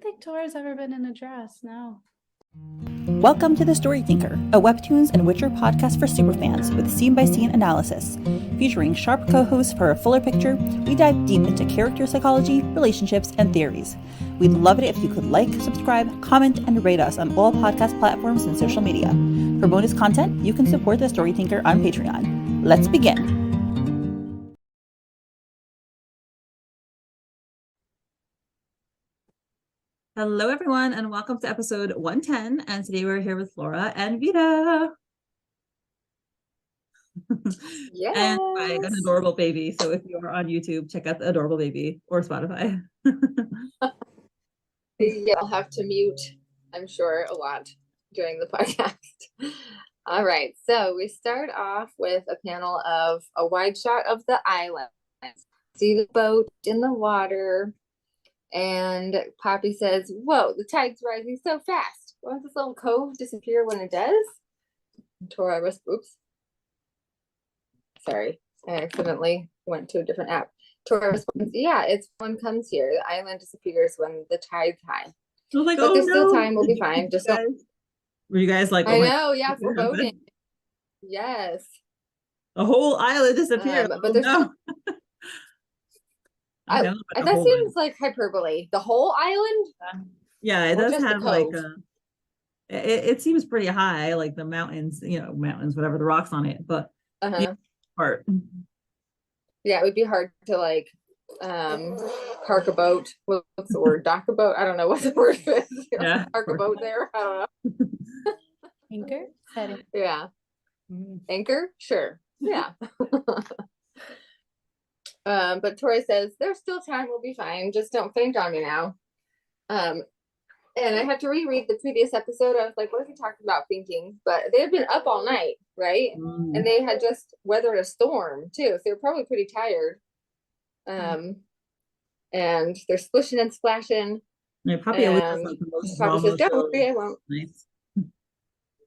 don't think Tora's ever been in a dress, no. Welcome to The Story Thinker, a webtoons and Witcher podcast for superfans with scene-by-scene analysis. Featuring sharp co-hosts for a fuller picture, we dive deep into character psychology, relationships, and theories. We'd love it if you could like, subscribe, comment, and rate us on all podcast platforms and social media. For bonus content, you can support The Story Thinker on Patreon. Let's begin. Hello, everyone, and welcome to episode 110. And today we're here with Laura and Vita. Yes. And by an adorable baby. So if you are on YouTube, check out the adorable baby or Spotify. Yeah, I'll have to mute, I'm sure, a lot during the podcast. All right, so we start off with a panel of a wide shot of the island. See the boat in the water. And Poppy says, whoa, the tide's rising so fast. Won't this little cove disappear when it does? Tora oops. Sorry, I accidentally went to a different app. Tora responds, yeah, it's when one comes here. The island disappears when the tide's high. I was like, but oh, there's no. still time, we'll be fine. Just don't... Were you guys like, I know, yeah, foreboding. Yes. The whole island disappeared. But there's still... that seems like hyperbole. The whole island? Yeah, it does have like it seems pretty high, like the mountains, mountains, whatever, the rocks on it, but part. Yeah, it would be hard to like park a boat. What's the word? Dock a boat? I don't know what the word is. Yeah. Park a boat there? I don't know. Anchor? Yeah. Anchor? Sure. Yeah. But Tori says, there's still time, we'll be fine. Just don't faint on me now. And I had to reread the previous episode. I was like, what if he talked about fainting? But they had been up all night, right? And they had just weathered a storm too. So they're probably pretty tired. And they're splishing and splashing. Yeah, Poppy always has like the most Poppy says, don't worry, I won't. Nice.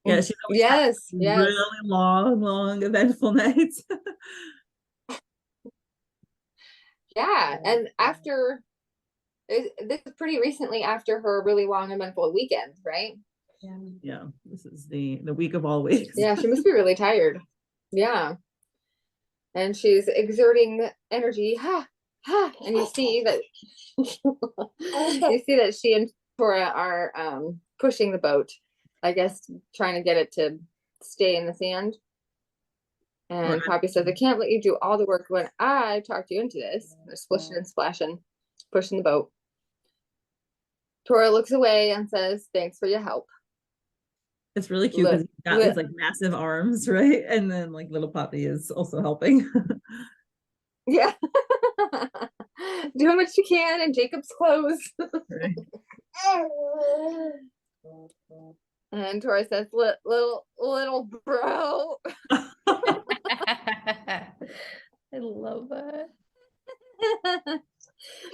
Yeah, she always yes. really long, eventful nights. Yeah, and after this is pretty recently after her really long eventful weekend, right? Yeah, this is the week of all weeks. Yeah, she must be really tired. Yeah, and she's exerting energy. And you see that she and Tora are pushing the boat, I guess, trying to get it to stay in the sand. And Poppy says, I can't let you do all the work when I talked you into this. They're splishing and splashing, pushing the boat. Tora looks away and says, thanks for your help. It's really cute because he's got his like massive arms, right? And then like little Poppy is also helping. Yeah. Doing what she can in Jacob's clothes. Right. And Tora says, little bro. I love that.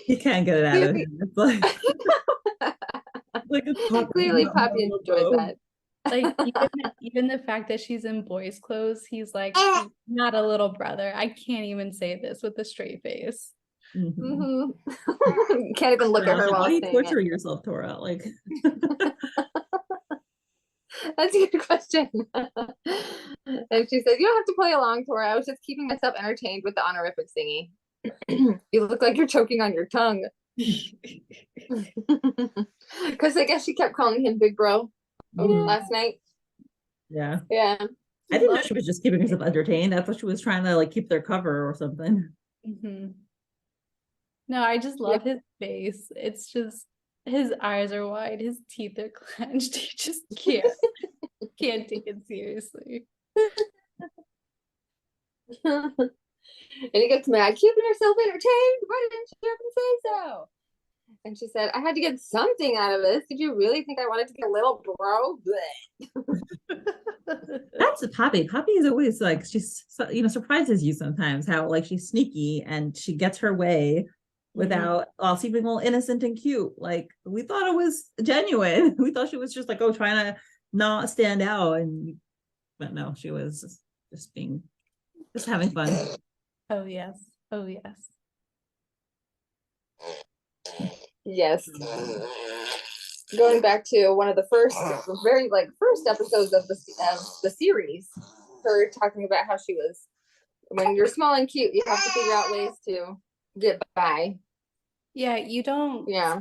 He can't get it out of him. It's like clearly Poppy enjoys that. Like even the fact that she's in boys' clothes, he's like, he's not a little brother. I can't even say this with a straight face. You can't even look at her while why do you saying torture it. yourself, Tora? Like that's a good question. And she said, you don't have to play along, Tora. I was just keeping myself entertained with the honorific thingy. You look like you're choking on your tongue. Because I guess she kept calling him big bro last night. Yeah. I didn't know she was just keeping herself entertained. I thought she was trying to like keep their cover or something. No, I just love his face. It's just his eyes are wide, his teeth are clenched. He just can't take it seriously. And he gets mad, keeping herself entertained. Why didn't you ever say so? And she said, I had to get something out of this. Did you really think I wanted to be a little bro? That's Poppy. Poppy is always like, she's surprises you sometimes how like she's sneaky and she gets her way without seeming all innocent and cute. Like we thought it was genuine. We thought she was just like, trying to not stand out, but no, she was just having fun. Oh yes. Yes. going back to one of the very first episodes of the series, her talking about how she was, when you're small and cute, you have to figure out ways to get by. Yeah, you don't. Yeah,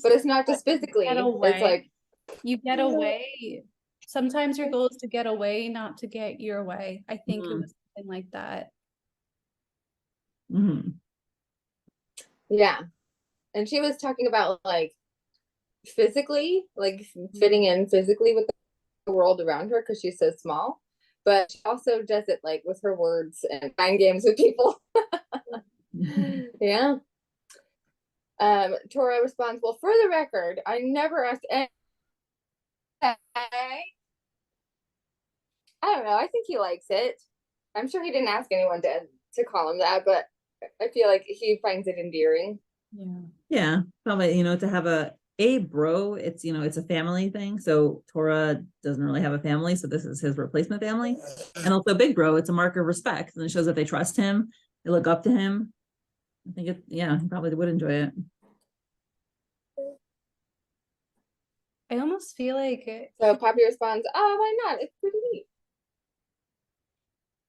but it's not just physically. It's like you get away. Sometimes your goal is to get away, not to get your way. I think it was something like that. Mm-hmm. Yeah, and she was talking about like physically, like fitting in physically with the world around her because she's so small, but she also does it like with her words and mind games with people. Yeah. Tora responds, well, for the record, I never asked any. I don't know. I think he likes it. I'm sure he didn't ask anyone to call him that, but I feel like he finds it endearing. Yeah. Probably, to have a bro, it's, it's a family thing. So Tora doesn't really have a family. So this is his replacement family. And also big bro, it's a mark of respect. And it shows that they trust him. They look up to him. I think he probably would enjoy it. I almost feel like So Poppy responds, oh, why not? It's pretty neat.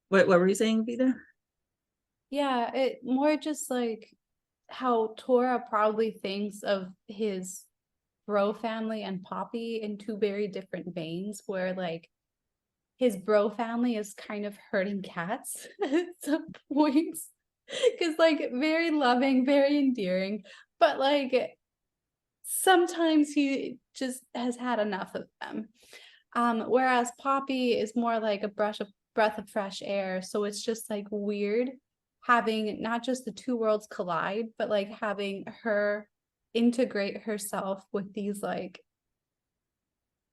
What were you saying, Vita? Yeah, it more just like how Tora probably thinks of his bro family and Poppy in two very different veins, where like his bro family is kind of herding cats at some points, because like very loving, very endearing, but like sometimes he just has had enough of them. Whereas Poppy is more like a breath of fresh air. So it's just like weird having not just the two worlds collide, but like having her integrate herself with these like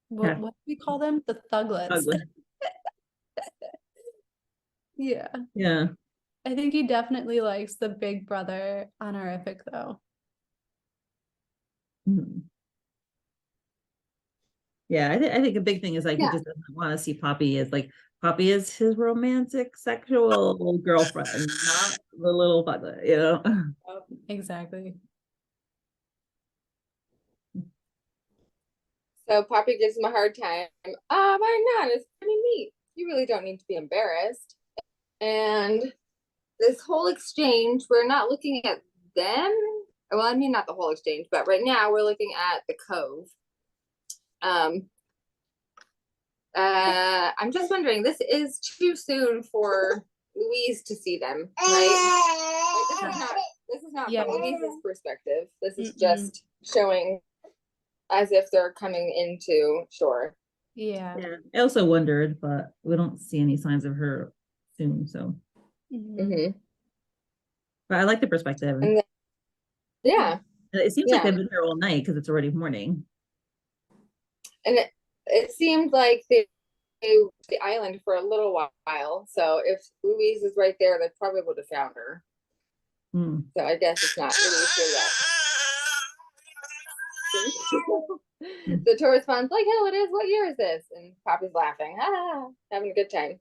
what do we call them? The thuglets. Yeah. I think he definitely likes the big brother honorific though. Yeah, I think a big thing is like he just doesn't want to see Poppy as like Poppy is his romantic sexual girlfriend, not the little buglet, Exactly. So Poppy gives him a hard time. Why not? It's pretty neat. You really don't need to be embarrassed. And this whole exchange, we're not looking at them. Well, I mean, not the whole exchange, but right now we're looking at the cove. I'm just wondering, this is too soon for Louise to see them, right? Like, this is not from Louise's perspective. This is just showing as if they're coming into shore. Yeah. I also wondered, but we don't see any signs of her soon, so. But I like the perspective. And then, it seems like they've been here all night because it's already morning. And it seemed like they the island for a little while. So if Louise is right there, they probably would have found her. So I guess it's not Louise here yet. The tour responds, like hell it is. What year is this? And Poppy's laughing, having a good time.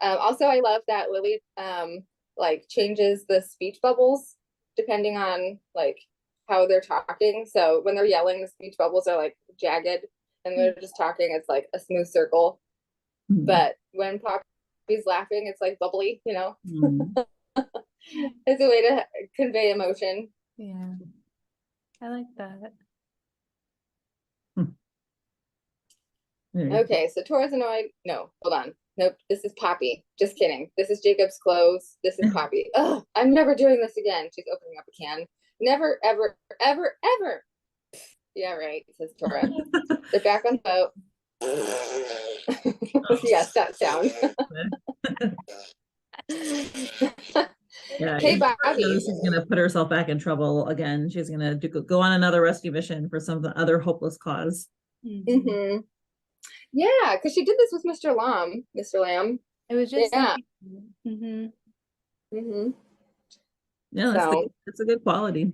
Also, I love that Lily like changes the speech bubbles depending on like how they're talking. So when they're yelling, the speech bubbles are like jagged, and they're just talking, it's like a smooth circle. But when Poppy's laughing, it's like bubbly, It's a way to convey emotion. Yeah, I like that. Okay, so Tora's annoyed. No, hold on. Nope, this is Poppy. Just kidding. This is Jacob's clothes. This is Poppy. Ugh, I'm never doing this again. She's opening up a can. Never, ever, ever, ever. Yeah, right, says Tora. They're back on the boat. Yes, that sound. Okay, Bobby. She's gonna put herself back in trouble again. She's gonna go on another rescue mission for some other hopeless cause. Yeah, because she did this with Mr. Lamb. It was just yeah. Yeah, that's a good quality.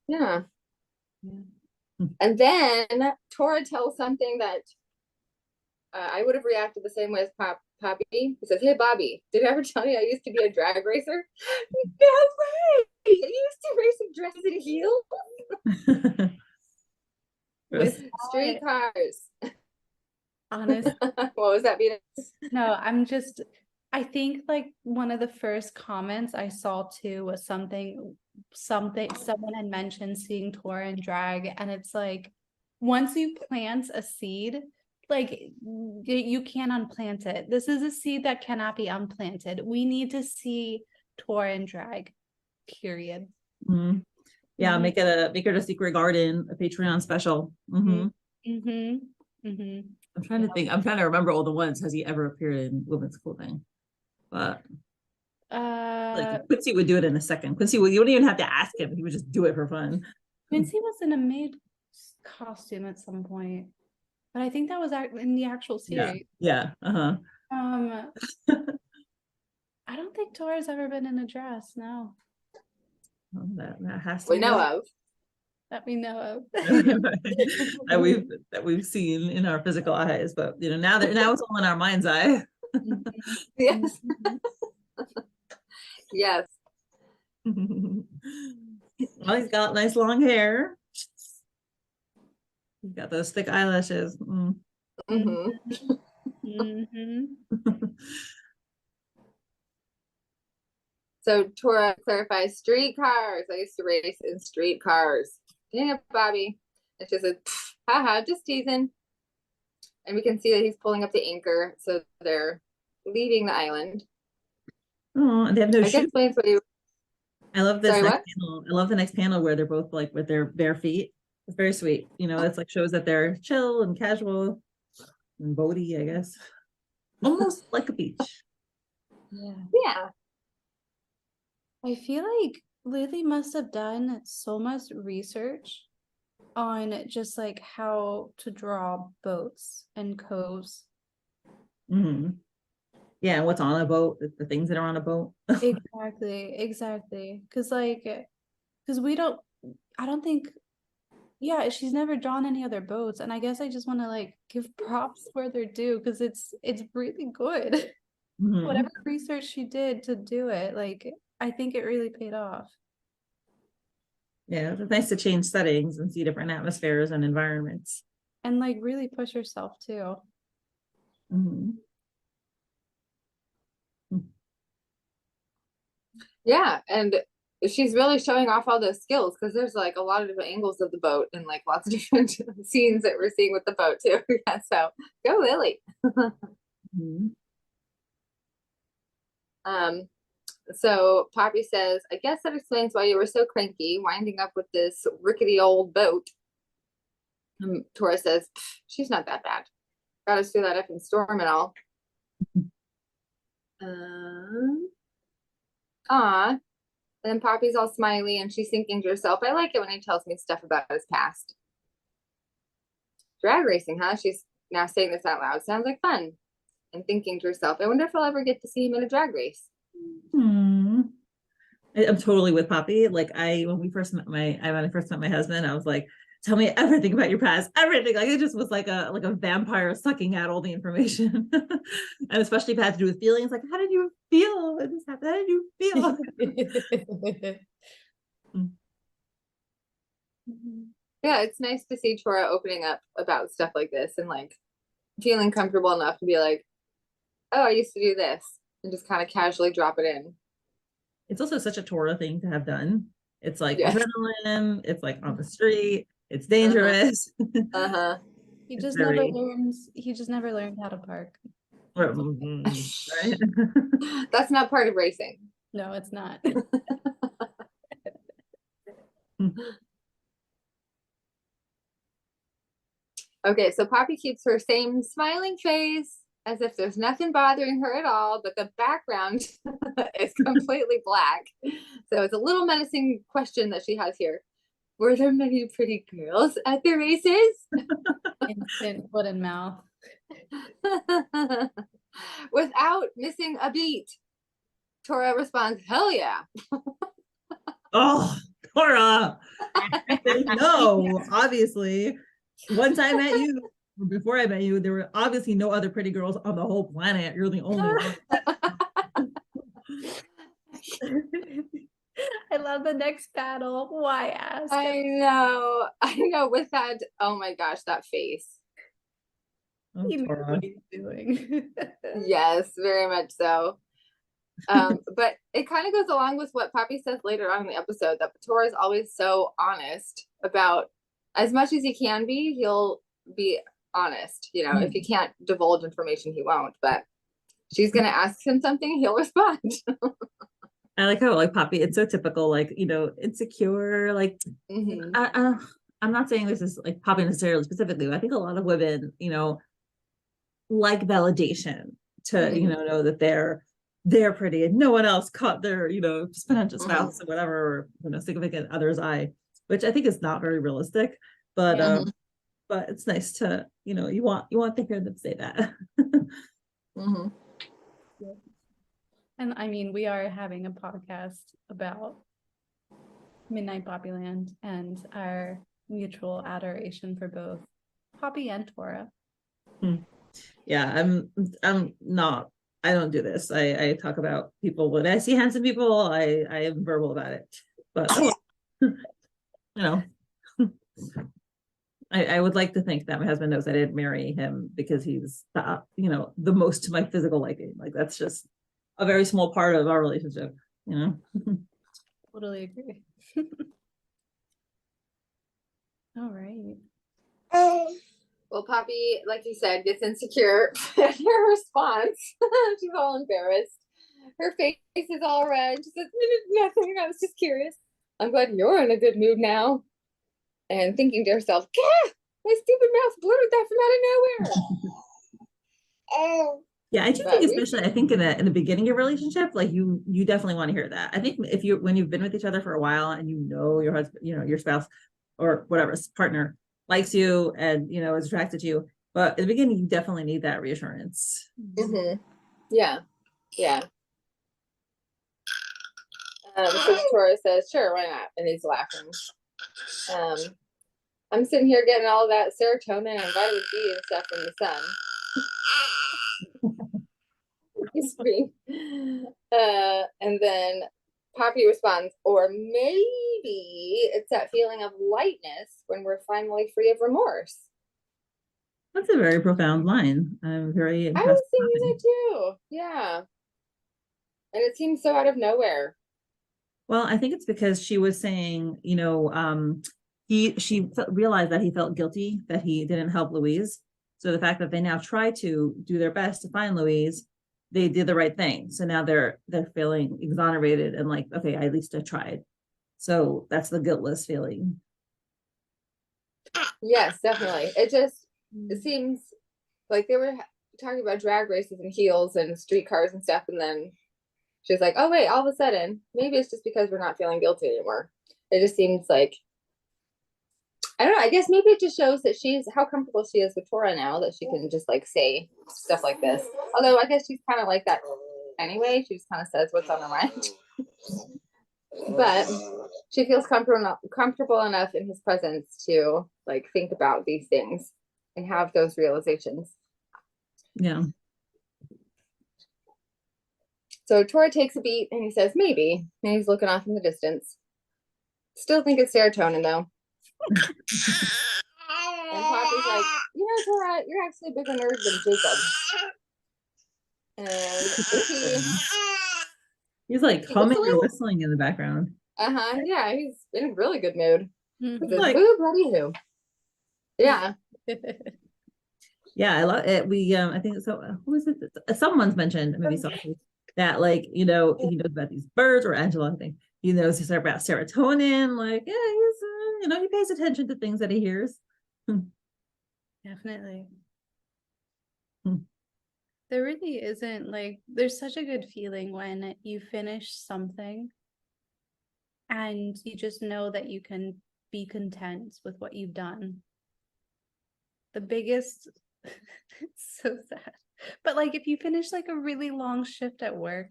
Yeah. And then Tora tells something that I would have reacted the same way as Poppy. He says, hey, Bobby, did I ever tell you I used to be a drag racer? No way! I used to race in dresses and heels? Streetcars. Honestly, What was that, Vita? no, I think like one of the first comments I saw too was something someone had mentioned seeing Tora in drag, and it's like once you plant a seed, like you can't unplant it. This is a seed that cannot be unplanted. We need to see Tora in drag, period. Mm-hmm. Yeah, Mhm. make it a secret garden, a Patreon special. Mm-hmm. Mm-hmm. Mm-hmm. I'm trying to think. I'm trying to remember all the ones. Has he ever appeared in women's clothing? But like 𝗪𝗂 would do it in a second. 𝗪𝗂 would, you wouldn't even have to ask him. He would just do it for fun. 𝗪𝗂 was in a maid costume at some point, but I think that was in the actual series. Yeah. Uh-huh. I don't think Tora's ever been in a dress. No. Well, that has to We be know done. of. That we know of. that we've seen in our physical eyes, but you know, now it's all in our mind's eye. Yes. Yes. Well, he's got nice long hair. He's got those thick eyelashes. Mm. Mm-hmm. Mm-hmm. So Tora clarifies streetcars. I used to race in streetcars. Dang it, Bobby. And she says, haha, just teasing. And we can see that he's pulling up the anchor. So they're leaving the island. Oh, they have no shoes. Explains what he. I love this Sorry, next what? panel. I love the next panel where they're both like with their bare feet. It's very sweet. You know, it's like shows that they're chill and casual and boaty, I guess. Almost like a beach. Yeah. I feel like Lily must have done so much research on just like how to draw boats and coves. Mm-hmm. Yeah, what's on a boat, the things that are on a boat. Exactly. Because I don't think, yeah, she's never drawn any other boats. And I guess I just want to like give props where they're due, because it's really good. Mm-hmm. Whatever research she did to do it, like, I think it really paid off. Yeah, it's nice to change settings and see different atmospheres and environments. And like really push herself too. Mm-hmm. Yeah, and she's really showing off all those skills, because there's like a lot of different angles of the boat and like lots of different scenes that we're seeing with the boat too. Yeah, so go Lily. Mm-hmm. So Poppy says, I guess that explains why you were so cranky, winding up with this rickety old boat. Tora says, she's not that bad. Got us through that effing storm and all. And then Poppy's all smiley and she's thinking to herself, I like it when he tells me stuff about his past. Drag racing, huh? She's now saying this out loud. Sounds like fun. And thinking to herself, I wonder if I'll ever get to see him in a drag race. I'm totally with Poppy. Like when I first met my husband, I was like, tell me everything about your past, everything. Like it just was like a vampire sucking out all the information. And especially if it had to do with feelings, like how did you feel when this happened? How did you feel? Yeah, it's nice to see Tora opening up about stuff like this and like feeling comfortable enough to be like, oh, I used to do this, and just kind of casually drop it in. It's also such a Tora thing to have done. It's like Yes. adrenaline, it's like on the street, it's dangerous. He just never learned how to park. Right? That's not part of racing. No, it's not. Okay, so Poppy keeps her same smiling face as if there's nothing bothering her at all, but the background is completely black. So it's a little menacing question that she has here. Were there many pretty girls at the races? Instant foot and mouth. Without missing a beat, Tora responds, hell yeah. Oh, Tora. No, obviously. Once I met you, or before I met you, there were obviously no other pretty girls on the whole planet. You're the only one. I love the next battle. Why ask? I know with that, oh my gosh, that face. Oh, He knows Tora. what he's doing. Yes, very much so. But it kind of goes along with what Poppy says later on in the episode, that Tora is always so honest about, as much as he can be, he'll be honest. You know, if he can't divulge information, he won't. But she's gonna ask him something, he'll respond. I like how, like, Poppy, it's so typical, like, you know, insecure, like, I'm not saying this is like Poppy necessarily specifically, but I think a lot of women, you know, like validation to, you know that they're pretty and no one else caught their, you know, potential spouse or whatever, or, you know, significant other's eye, which I think is not very realistic, but but it's nice to, you know, you want to hear them say that. And I mean, we are having a podcast about Midnight Poppyland and our mutual adoration for both Poppy and Tora. Yeah, I don't do this. I talk about people when I see handsome people. I am verbal about it, but you know, I would like to think that my husband knows I didn't marry him because he's the, you know, the most to my physical liking. Like, that's just a very small part of our relationship, you know. Totally agree. All right. Well, Poppy, like you said, gets insecure at her response. She's all embarrassed. Her face is all red. She says, nothing, I was just curious. I'm glad you're in a good mood now. And thinking to herself, Gah! My stupid mouth blurted that from out of nowhere. Yeah, I do think, especially, I think in the beginning of a relationship, like you definitely want to hear that. I think if when you've been with each other for a while and you know your husband, you know, your spouse or whatever partner likes you and, you know, is attracted to you, but at the beginning you definitely need that reassurance. Yeah. So Tora says, sure, why not? And he's laughing. I'm sitting here getting all that serotonin and vitamin D and stuff from the sun. And then Poppy responds, or maybe it's that feeling of lightness when we're finally free of remorse. That's a very profound line. I'm very impressed. I was thinking that too. Yeah. And it seems so out of nowhere. Well, I think it's because she was saying, you know, she realized that he felt guilty that he didn't help Louise. So the fact that they now try to do their best to find Louise, they did the right thing. So now they're feeling exonerated and like, okay, at least I tried. So that's the guiltless feeling. Yes, definitely. It seems like they were talking about drag races and heels and streetcars and stuff, and then she's like, oh wait, all of a sudden, maybe it's just because we're not feeling guilty anymore. It just seems like, I don't know, I guess maybe it just shows that how comfortable she is with Tora now, that she can just like say stuff like this. Although I guess she's kind of like that anyway. She just kind of says what's on her mind. But she feels comfortable enough in his presence to like think about these things and have those realizations. Yeah. So Tora takes a beat and he says, maybe. And he's looking off in the distance. Still think it's serotonin though. And Poppy's like, you know, Tora, you're actually a bigger nerd than Jacob. And he's like humming or whistling in the background. Yeah, he's in a really good mood. He says, Like, boo, bloody who. Yeah. Yeah, I love it. We I think so. Who is it? Someone's mentioned, maybe something that, like, you know, he knows about these birds, or Angela, I think he knows about serotonin. Like, yeah, he's you know, he pays attention to things that he hears. Definitely. There really isn't, like, there's such a good feeling when you finish something and you just know that you can be content with what you've done. The biggest, it's so sad, but like if you finish like a really long shift at work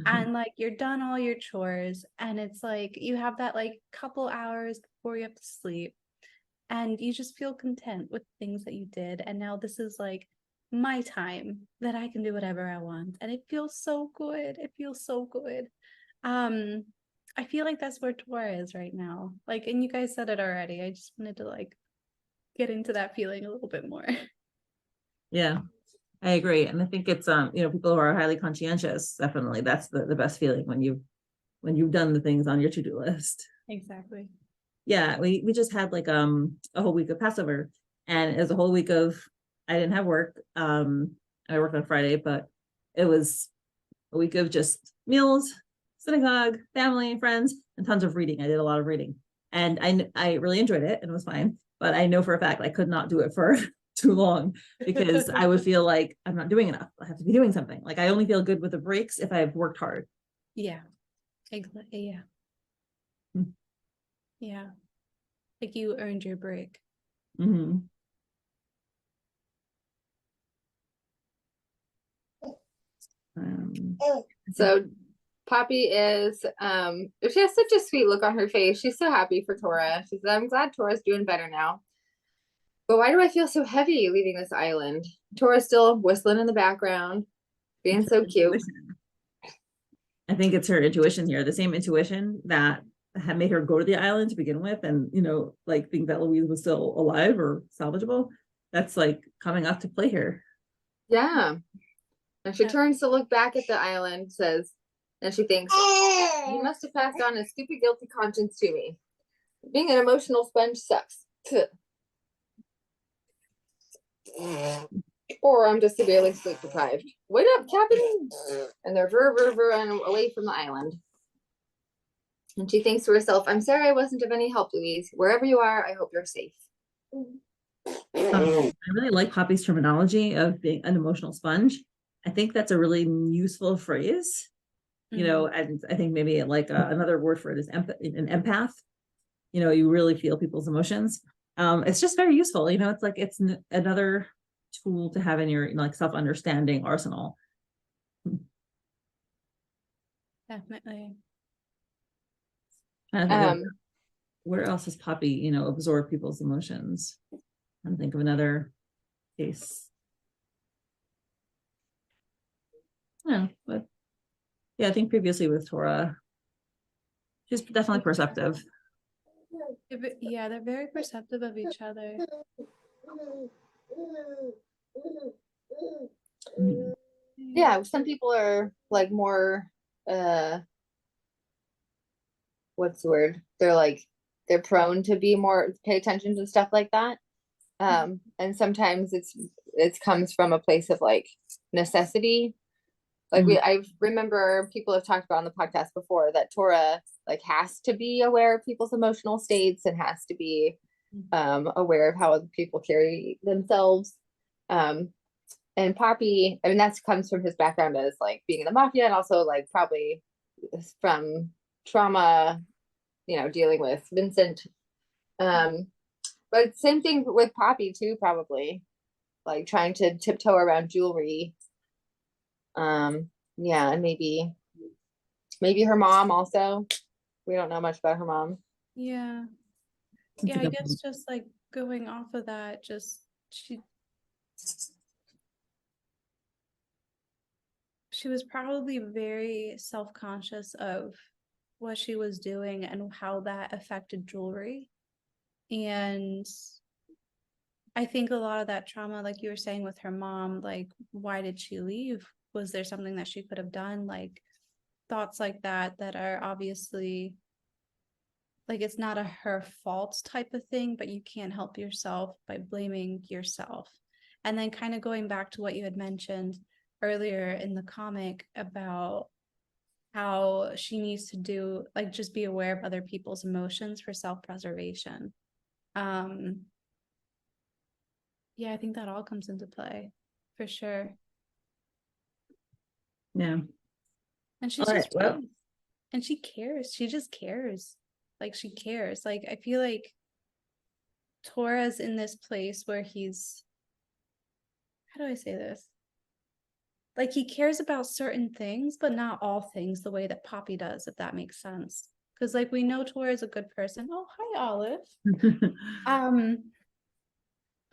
and like you're done all your chores and it's like you have that like couple hours before you have to sleep and you just feel content with things that you did, and now this is like my time that I can do whatever I want, and it feels so good. It feels so good. I feel like that's where Tora is right now. Like, and you guys said it already. I just wanted to like get into that feeling a little bit more. Yeah, I agree. And I think it's, people who are highly conscientious, definitely, that's the best feeling when you've done the things on your to-do list. Exactly. Yeah, we just had like a whole week of Passover, and it was a whole week of, I didn't have work. I worked on Friday, but it was a week of just meals, synagogue, family, friends, and tons of reading. I did a lot of reading, and I really enjoyed it, and it was fine. But I know for a fact I could not do it for too long, because I would feel like I'm not doing enough. I have to be doing something. Like, I only feel good with the breaks if I've worked hard. Yeah. Exactly. Yeah. Hmm. Yeah. Like you earned your break. Mm-hmm. So Poppy is she has such a sweet look on her face. She's so happy for Tora. She says, I'm glad Tora's doing better now. But why do I feel so heavy leaving this island? Tora's still whistling in the background, being so cute. I think it's her intuition here, the same intuition that had made her go to the island to begin with, and like think that Louise was still alive or salvageable. That's like coming up to play here. Yeah. And she turns to look back at the island, says, and she thinks, he must have passed on a stupid, guilty conscience to me. Being an emotional sponge sucks. Or I'm just severely sleep deprived. Wait up, Captain! And they're and away from the island. And she thinks to herself, I'm sorry I wasn't of any help, Louise. Wherever you are, I hope you're safe. I really like Poppy's terminology of being an emotional sponge. I think that's a really useful phrase, and I think maybe like another word for it is an empath. You really feel people's emotions. It's just very useful. It's like it's another tool to have in your like self-understanding arsenal. Definitely. Where else has Poppy, absorbed people's emotions? I'm think of another case. Yeah, but yeah, I think previously with Tora, she's definitely perceptive. Yeah, they're very perceptive of each other. Yeah, some people are like more what's the word? They're prone to be more pay attention to stuff like that. And sometimes it comes from a place of like necessity. Like I remember people have talked about on the podcast before that Tora like has to be aware of people's emotional states and has to be aware of how other people carry themselves. And Poppy, I mean, that comes from his background as like being in the mafia, and also like probably from trauma, dealing with Vincent. But same thing with Poppy too, probably like trying to tiptoe around jewelry. Yeah, and maybe her mom also. We don't know much about her mom. Yeah. Yeah, I guess just like going off of that, just she was probably very self-conscious of what she was doing and how that affected jewelry. And I think a lot of that trauma, like you were saying with her mom, like, why did she leave? Was there something that she could have done? Like thoughts like that are obviously like, it's not her fault type of thing, but you can't help yourself by blaming yourself. And then kind of going back to what you had mentioned earlier in the comic about how she needs to do, like, just be aware of other people's emotions for self-preservation. Yeah, I think that all comes into play for sure. Yeah. And she's just and she cares. She just cares. Like, she cares. Like, I feel like Tora's in this place where he's, how do I say this? Like, he cares about certain things, but not all things the way that Poppy does, if that makes sense. Because, like, we know Tora is a good person. Oh, hi, Olive.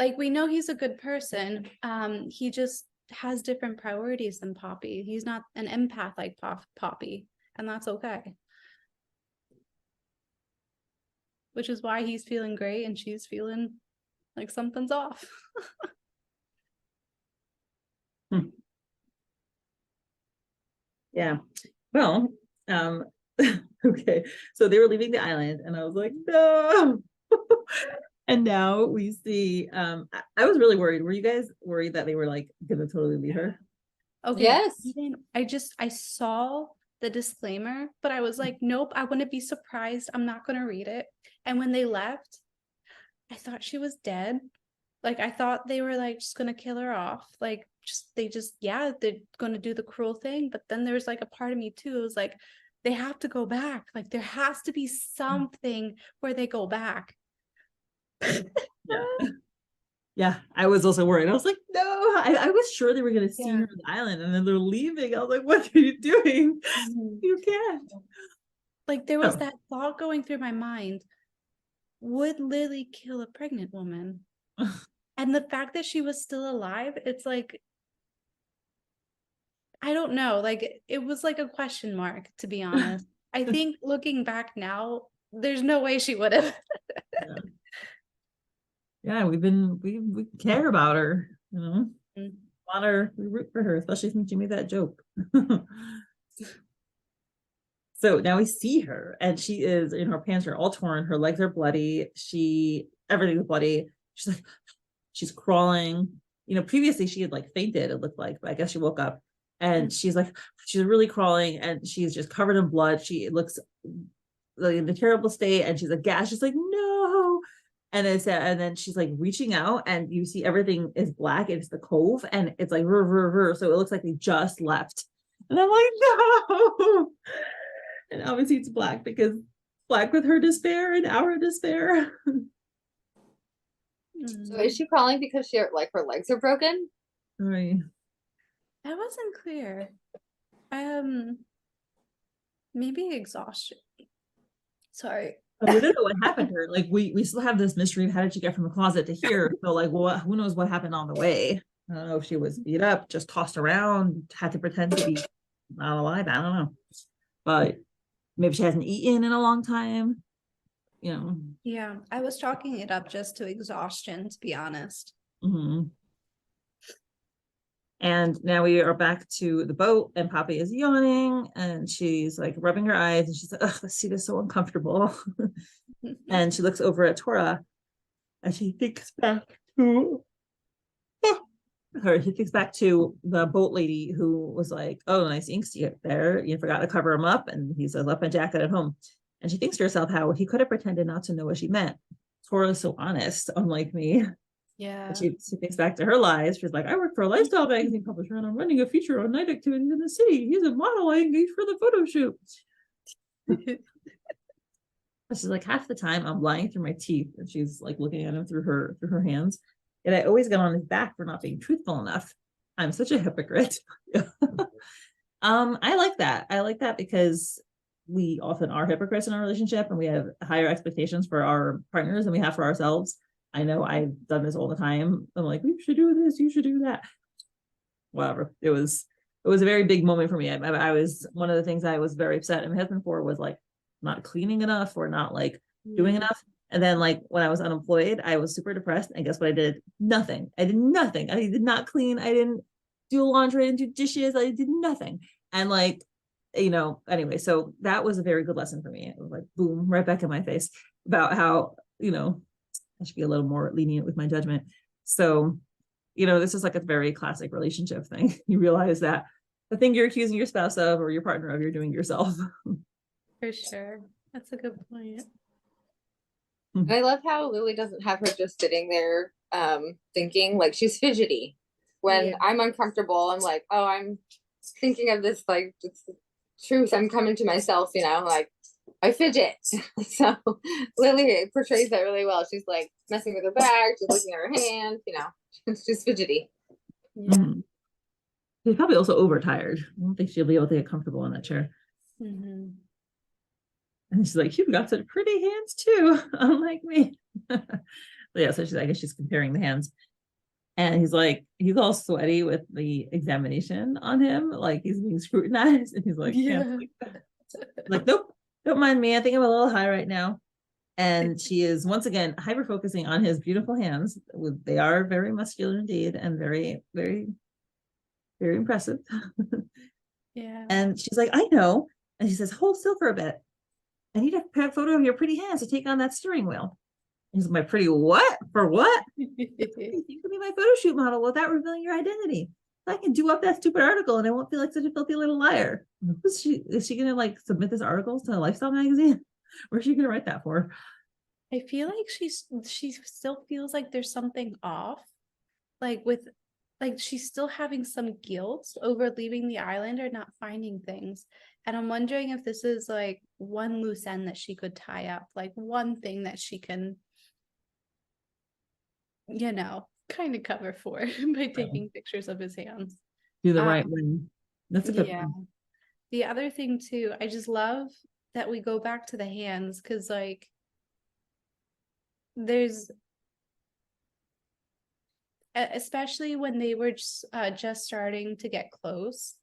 Like, we know he's a good person. He just has different priorities than Poppy. He's not an empath like Poppy, and that's okay. which is why he's feeling great and she's feeling like something's off. Yeah. Well, okay. So they were leaving the island and I was like, no. And now we see, I was really worried. Were you guys worried that they were like gonna totally leave her? Okay. Yes. I saw the disclaimer, but I was like, nope, I wouldn't be surprised. I'm not gonna read it. And when they left, I thought she was dead. Like, I thought they were like just gonna kill her off. Like, they're gonna do the cruel thing. But then there's like a part of me too. It was like, they have to go back. Like, there has to be something where they go back. Yeah, I was also worried. I was like, no, I was sure they were gonna see her on the island and then they're leaving. I was like, what are you doing? You can't. Like, there was that thought going through my mind. Would Lily kill a pregnant woman? And the fact that she was still alive, it's like, I don't know. Like, it was like a question mark, to be honest. I think looking back now, there's no way she would have. Yeah, we care about her, you know. Want her, we root for her, especially since you made that joke. So now we see her and she is, you know, her pants are all torn, her legs are bloody, everything's bloody. She's crawling. You know, previously she had like fainted, it looked like, but I guess she woke up and she's really crawling and she's just covered in blood. She looks like in a terrible state and she's aghast. She's like, no. And then she's like reaching out and you see everything is black. It's the cove and it's like, so it looks like they just left. And I'm like, no. And obviously it's black because black with her despair and our despair. So is she crawling because her legs are broken? Right. That wasn't clear. Maybe exhaustion. Sorry. We don't know what happened to her. Like we still have this mystery of how did she get from the closet to here? So like, well, who knows what happened on the way? I don't know if she was beat up, just tossed around, had to pretend to be not alive. I don't know. But maybe she hasn't eaten in a long time. You know. Yeah, I was chalking it up just to exhaustion, to be honest. And now we are back to the boat and Poppy is yawning and she's like rubbing her eyes and she's like, ugh, this seat is so uncomfortable. And she looks over at Tora and she thinks back to the boat lady who was like, oh, nice inks you get there. You forgot to cover him up. And he says, left my jacket at home. And she thinks to herself how he could have pretended not to know what she meant. Tora is so honest, unlike me. Yeah. She thinks back to her lives. She's like, I work for a lifestyle magazine publisher and I'm running a feature on night activities in the city. He's a model I engaged for the photo shoot. She's like, half the time I'm lying through my teeth. And she's like looking at him through her hands. And I always get on his back for not being truthful enough. I'm such a hypocrite. I like that. I like that because we often are hypocrites in our relationship and we have higher expectations for our partners than we have for ourselves. I know I've done this all the time. I'm like, you should do this, you should do that. Whatever. It was a very big moment for me. I was, one of the things I was very upset at my husband for was like not cleaning enough or not like doing enough. And then like when I was unemployed, I was super depressed. And guess what I did? Nothing. I did nothing. I did not clean. I didn't do laundry. I didn't do dishes. I did nothing. And like, you know, anyway, so that was a very good lesson for me. It was like, boom, right back in my face about how, you know, I should be a little more lenient with my judgment. So, you know, this is like a very classic relationship thing. You realize that the thing you're accusing your spouse of or your partner of, you're doing yourself. For sure. That's a good point. I love how Lily doesn't have her just sitting there thinking, like she's fidgety. When I'm uncomfortable, I'm like, oh, I'm thinking of this, like, truth. I'm coming to myself, you know, like I fidget. So Lily portrays that really well. She's like messing with her bag, she's looking at her hands, you know, she's fidgety. She's probably also overtired. I don't think she'll be able to get comfortable in that chair. And she's like, you've got such pretty hands too, unlike me. Yeah, so I guess she's comparing the hands. And he's like, he's all sweaty with the examination on him, like he's being scrutinized. And he's like, like, nope, don't mind me. I think I'm a little high right now. And she is once again hyper focusing on his beautiful hands. They are very muscular indeed, and very, very, very impressive. Yeah. And she's like, I know. And she says, hold still for a bit. I need a photo of your pretty hands to take on that steering wheel. And he's like, my pretty what? For what? You could be my photo shoot model without revealing your identity. I can do up that stupid article and I won't feel like such a filthy little liar. Is she gonna like submit this article to a lifestyle magazine? Where's she gonna write that for? I feel like she still feels like there's something off, like she's still having some guilt over leaving the island or not finding things. And I'm wondering if this is like one loose end that she could tie up, like one thing that she can, kind of cover for by taking pictures of his hands. Do the right one. That's a good yeah. one. The other thing too, I just love that we go back to the hands, because like there's, especially when they were just starting to get close,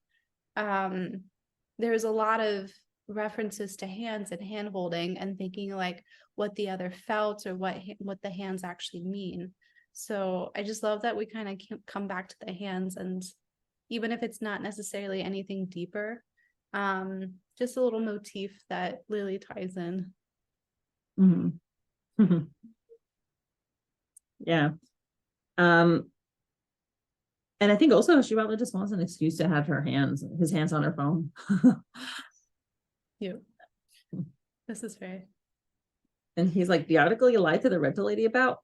there's a lot of references to hands and hand holding and thinking like what the other felt or what the hands actually mean. So I just love that we kind of come back to the hands, and even if it's not necessarily anything deeper, just a little motif that Lily ties in. Mm-hmm. Yeah. And I think also she probably just wants an excuse to have his hands on her phone. Yeah. This is fair. And he's like, the article you lied to the rental lady about?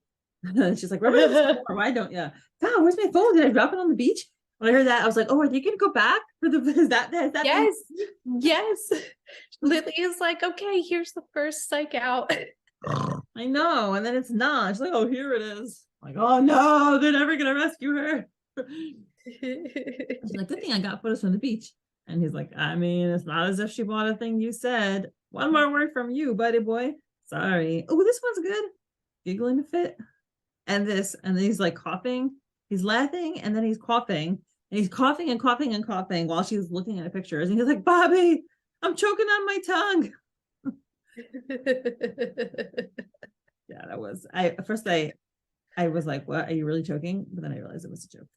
And she's like, why don't you? God, where's my phone? Did I drop it on the beach? When I heard that, I was like, oh, are they gonna go back for is that yes yes Lily is like, okay, here's the first psych out. I know, and then it's not. She's like, oh, here it is. I'm like, oh no, they're never gonna rescue her. She's like, good thing I got photos from the beach. And he's like, I mean, it's not as if she bought a thing you said. One more word from you, buddy boy. Sorry. Oh, this one's good. Giggling to fit. And then he's like coughing. He's laughing, and then he's coughing. And he's coughing and coughing and coughing while she's looking at the pictures. And he's like, Bobby, I'm choking on my tongue. Yeah, that was, at first I was like, what, are you really choking? But then I realized it was a joke.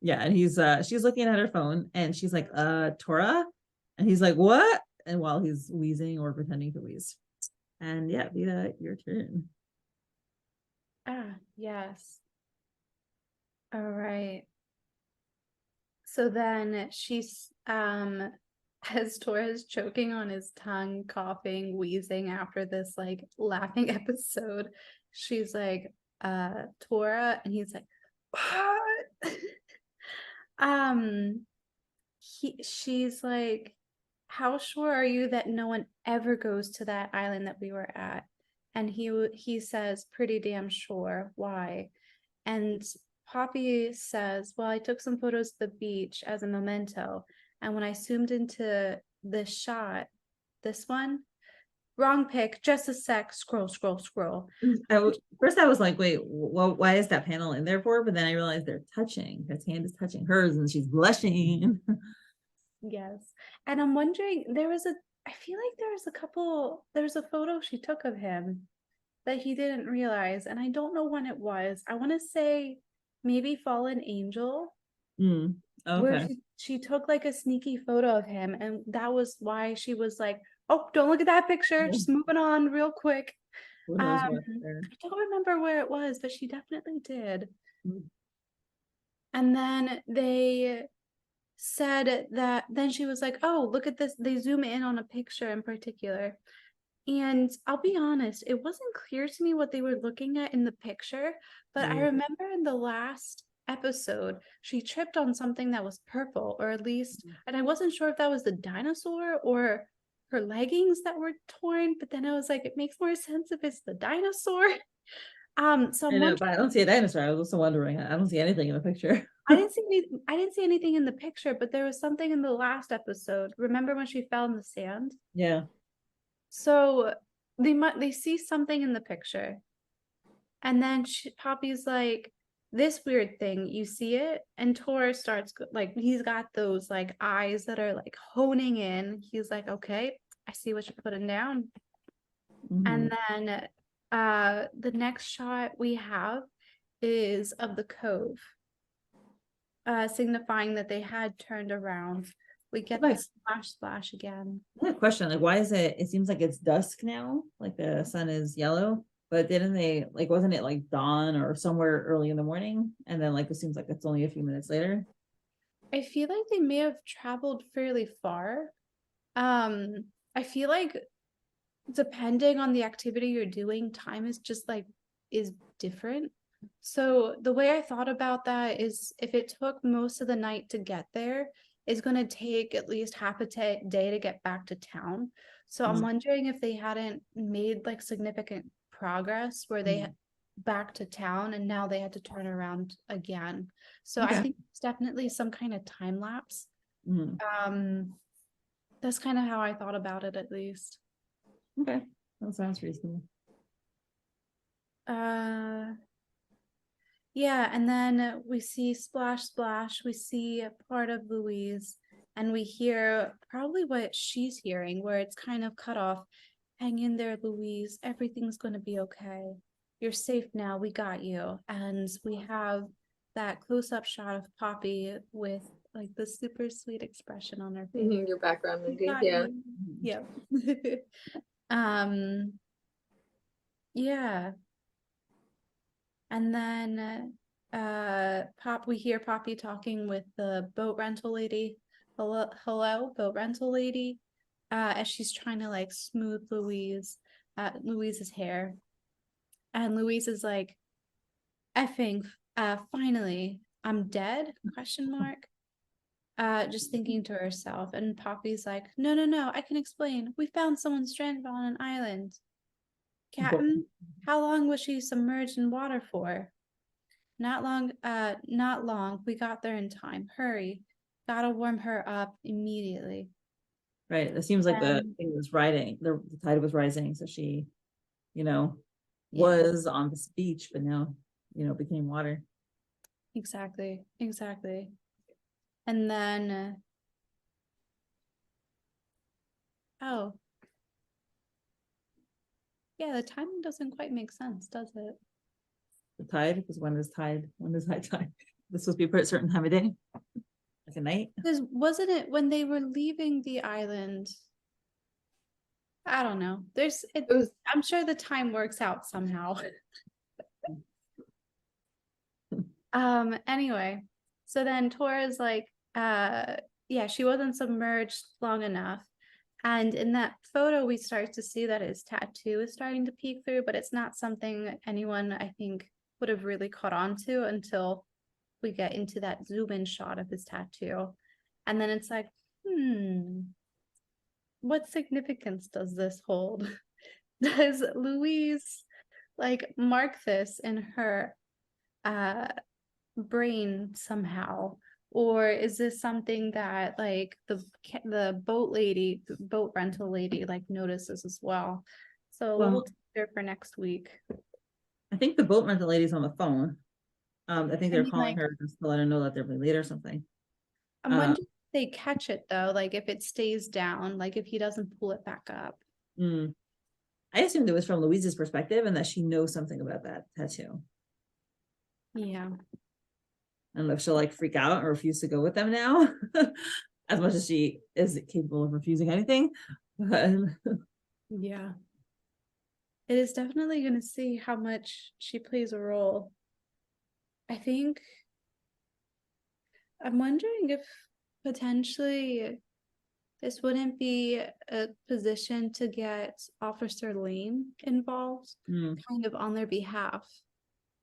Yeah, and she's looking at her phone and she's like, Tora? And he's like, what? And while he's wheezing or pretending to wheeze. And yeah, Vita, your turn. Yes. All right. So then she's as Tora's choking on his tongue, coughing, wheezing after this like laughing episode, she's like, Tora, and he's like, what? She's like, how sure are you that no one ever goes to that island that we were at? And he says, pretty damn sure. Why? And Poppy says, well, I took some photos of the beach as a memento. And when I zoomed into this shot, this one, wrong pic, just a sec, scroll. First I was like, wait, well, why is that panel in there for? But then I realized they're touching. His hand is touching hers and she's blushing. Yes. And I'm wondering, I feel like there's a photo she took of him that he didn't realize. And I don't know when it was. I want to say maybe Fallen Angel. Okay. Where she took like a sneaky photo of him. And that was why she was like, oh, don't look at that picture. Just moving on real quick. I don't remember where it was, but she definitely did. And then they said that, then she was like, oh, look at this. They zoom in on a picture in particular. And I'll be honest, it wasn't clear to me what they were looking at in the picture, but I remember in the last episode, she tripped on something that was purple, or at least, and I wasn't sure if that was the dinosaur or her leggings that were torn, but then I was like, it makes more sense if it's the dinosaur. So I know, but I don't see a dinosaur. I was also wondering, I don't see anything in the picture. I didn't see anything in the picture, but there was something in the last episode. Remember when she fell in the sand? Yeah. So they see something in the picture, and then Poppy's like, this weird thing, you see it? And Tora starts like, he's got those like eyes that are like honing in. He's like, okay, I see what you're putting down. Mhm. And then the next shot we have is of the cove, signifying that they had turned around. We get the splash again. I have a question, like, why is it seems like it's dusk now, like the sun is yellow, but didn't they, like, wasn't it like dawn or somewhere early in the morning? And then like, it seems like it's only a few minutes later. I feel like they may have traveled fairly far. I feel like depending on the activity you're doing, time is just like is different. So the way I thought about that is if it took most of the night to get there, it's going to take at least half a day to get back to town. So I'm wondering if they hadn't made like significant progress where they back to town and now they had to turn around again. So I think it's definitely some kind of time lapse. That's kind of how I thought about it, at least. Okay, that sounds reasonable. Yeah, and then we see splash, we see a part of Louise, and we hear probably what she's hearing, where it's kind of cut off. Hang in there, Louise. Everything's going to be okay. You're safe now. We got you. And we have that close-up shot of Poppy with like the super sweet expression on her face. Your background We movie, got yeah. you. Yeah. Yeah. And then we hear Poppy talking with the boat rental lady. Hello, boat rental lady. As she's trying to like smooth Louise's hair. And Louise is like, effing, finally, I'm dead? ? Just thinking to herself. And Poppy's like, no, I can explain. We found someone stranded on an island. Captain, how long was she submerged in water for? Not long. We got there in time. Hurry. Gotta warm her up immediately. Right. It seems like the thing was riding, the tide was rising. So she, was on this beach, but now, became water. Exactly. And then, yeah, the timing doesn't quite make sense, does it? The tide, because when is high tide? This supposed to be a certain time of day, like a night. Because wasn't it when they were leaving the island? I don't know. I'm sure the time works out somehow. Anyway, so then Tora's like, yeah, she wasn't submerged long enough. And in that photo, we start to see that his tattoo is starting to peek through, but it's not something anyone, I think, would have really caught on to until we get into that zoom in shot of his tattoo. And then it's like, what significance does this hold? Does Louise like mark this in her brain somehow? Or is this something that like the boat rental lady like notices as well? So we'll take her for next week. I think the boat rental lady's on the phone. I think they're calling like, her just to let her know that they'll be late or something. I'm wondering if they catch it though, like if it stays down, like if he doesn't pull it back up. I assumed it was from Louise's perspective and that she knows something about that tattoo. Yeah. I don't know if she'll like freak out or refuse to go with them now, as much as she is capable of refusing anything. But yeah, it is definitely going to see how much she plays a role. I think I'm wondering if potentially this wouldn't be a position to get Officer Lane involved, kind of on their behalf,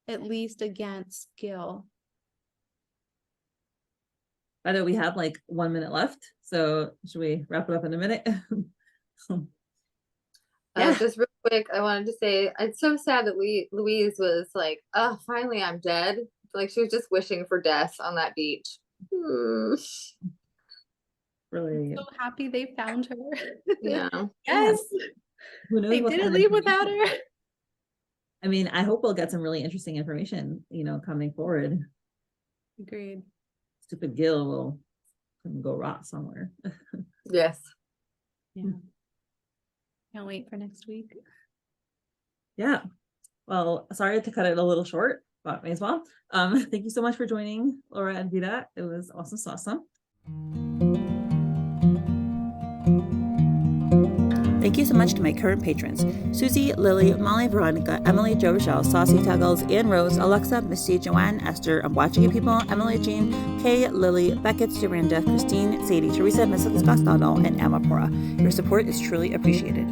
at least against Gil. By the way, we have like 1 minute left, so should we wrap it up in a minute? Yeah. Just real quick, I wanted to say it's so sad that Louise was like, oh, finally I'm dead. Like she was just wishing for death on that beach. Really, I'm so happy they found her. Yeah. Yes. Who knows? They didn't leave without her. I mean, I hope we'll get some really interesting information, coming forward. Agreed. Stupid Gil will go rot somewhere. Yes. Yeah. Can't wait for next week. Yeah. Well, sorry to cut it a little short, but may as well. Thank you so much for joining Laura and Vita. It was awesome. Thank you so much to my current patrons: Suzie, Lily, Molly, Veronica, Emily, 𝗟𝗂𝗃𝗃, 𝗪𝗂𝗃, Tuggles, Anne Rose, Alexa, Misty, Joanne, Esther, 𝗏𝗏_people, Emily, Jean, Kay, Lily, Beckett, Duranda, Christine, Sadie, Teresa, Mrs. Gostadal, and 𝗟𝗶𝗀𝗆. Your support is truly appreciated.